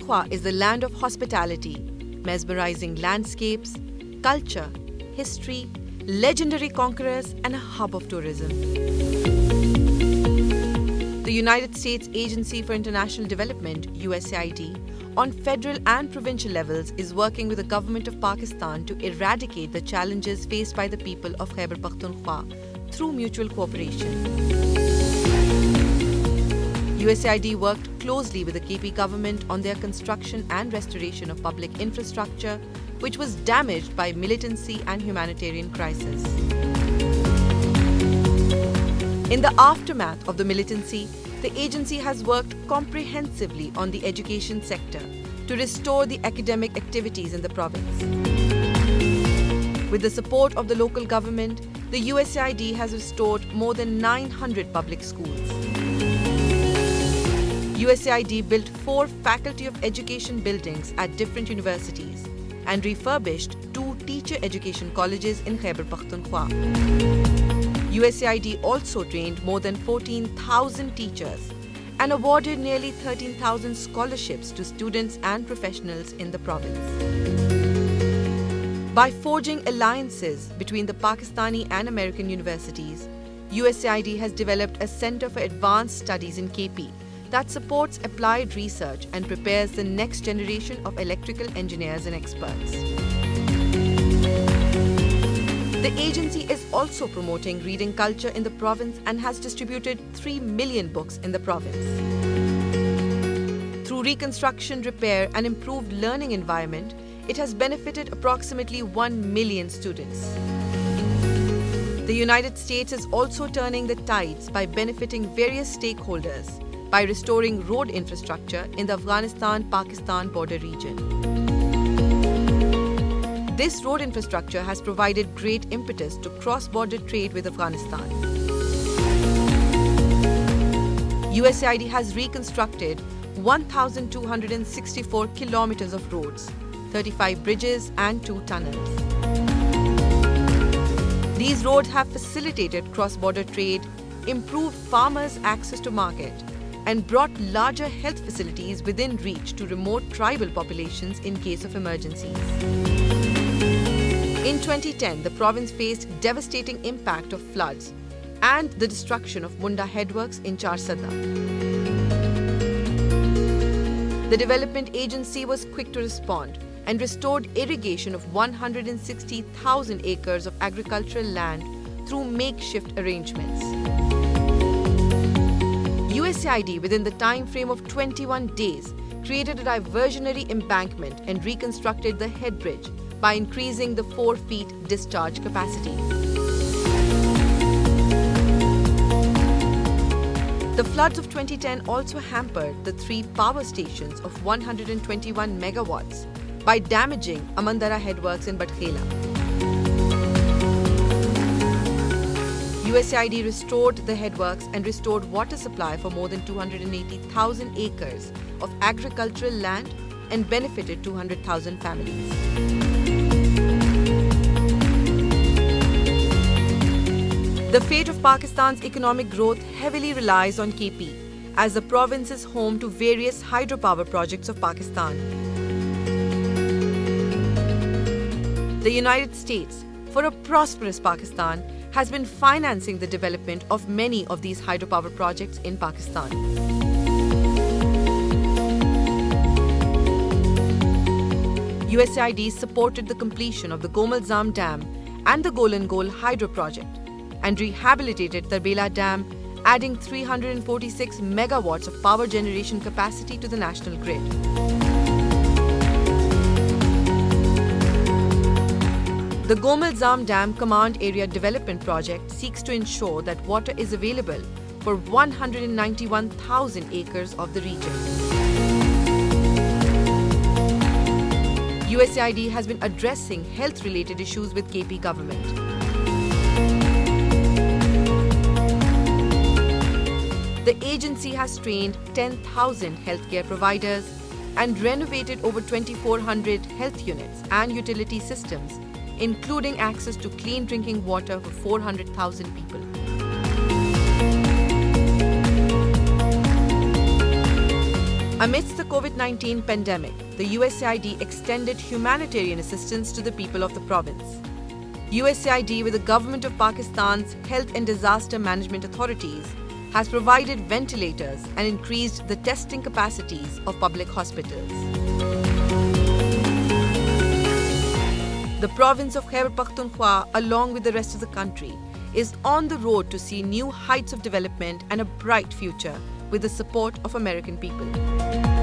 Pakhtunkhwa is the land of hospitality, mesmerizing landscapes, culture, history, legendary conquerors, and a hub of tourism. The United States Agency for International Development, USAID, on federal and provincial levels is working with the government of Pakistan to eradicate the challenges faced by the people of Khyber Pakhtunkhwa through mutual cooperation. USAID worked closely with the KP government on their construction and restoration of public infrastructure, which was damaged by militancy and humanitarian crisis. In the aftermath of the militancy, the agency has worked comprehensively on the education sector to restore the academic activities in the province. With the support of the local government, the USAID has restored more than 900 public schools. USAID built 4 Faculty of Education buildings at different universities and refurbished 2 teacher education colleges in Khyber Pakhtunkhwa. USAID also trained more than 14,000 teachers and awarded nearly 13,000 scholarships to students and professionals in the province. By forging alliances between the Pakistani and American universities, USAID has developed a Center for Advanced Studies in KP that supports applied research and prepares the next generation of electrical engineers and experts. The agency is also promoting reading culture in the province and has distributed 3 million books in the province. Through reconstruction, repair, and improved learning environment, it has benefited approximately 1 million students. The United States is also turning the tides by benefiting various stakeholders by restoring road infrastructure in the Afghanistan-Pakistan border region. This road infrastructure has provided great impetus to cross-border trade with Afghanistan. USAID has reconstructed 1,264 kilometers of roads, 35 bridges and 2 tunnels. These roads have facilitated cross-border trade, improved farmers' access to market, and brought larger health facilities within reach to remote tribal populations in case of emergencies. In 2010, the province faced devastating impact of floods and the destruction of Munda headworks in Charsada. The development agency was quick to respond and restored irrigation of 160,000 acres of agricultural land through makeshift arrangements. USAID, within the time frame of 21 days, created a diversionary embankment and reconstructed the head bridge by increasing the 4 feet discharge capacity. The floods of 2010 also hampered the 3 power stations of 121 megawatts by damaging Amandara headworks in Batkhela. USAID restored the headworks and restored water supply for more than 280,000 acres of agricultural land and benefited 200,000 families. The fate of Pakistan's economic growth heavily relies on KP, as the province is home to various hydropower projects of Pakistan. The United States, for a prosperous Pakistan, has been financing the development of many of these hydropower projects in Pakistan. USAID supported the completion of the Gomalzam Dam and the Golan Gol Hydro Project and rehabilitated Tarbela Dam, adding 346 megawatts of power generation capacity to the national grid. The Gomalzam Dam Command Area Development Project seeks to ensure that water is available for 191,000 acres of the region. USAID has been addressing health-related issues with KP government. The agency has trained 10,000 healthcare providers and renovated over 2,400 health units and utility systems, including access to clean drinking water for 400,000 people. Amidst the COVID-19 pandemic, the USAID extended humanitarian assistance to the people of the province. USAID, with the government of Pakistan's Health and Disaster Management Authorities, has provided ventilators and increased the testing capacities of public hospitals. The province of Khyber Pakhtunkhwa, along with the rest of the country, is on the road to see new heights of development and a bright future with the support of American people.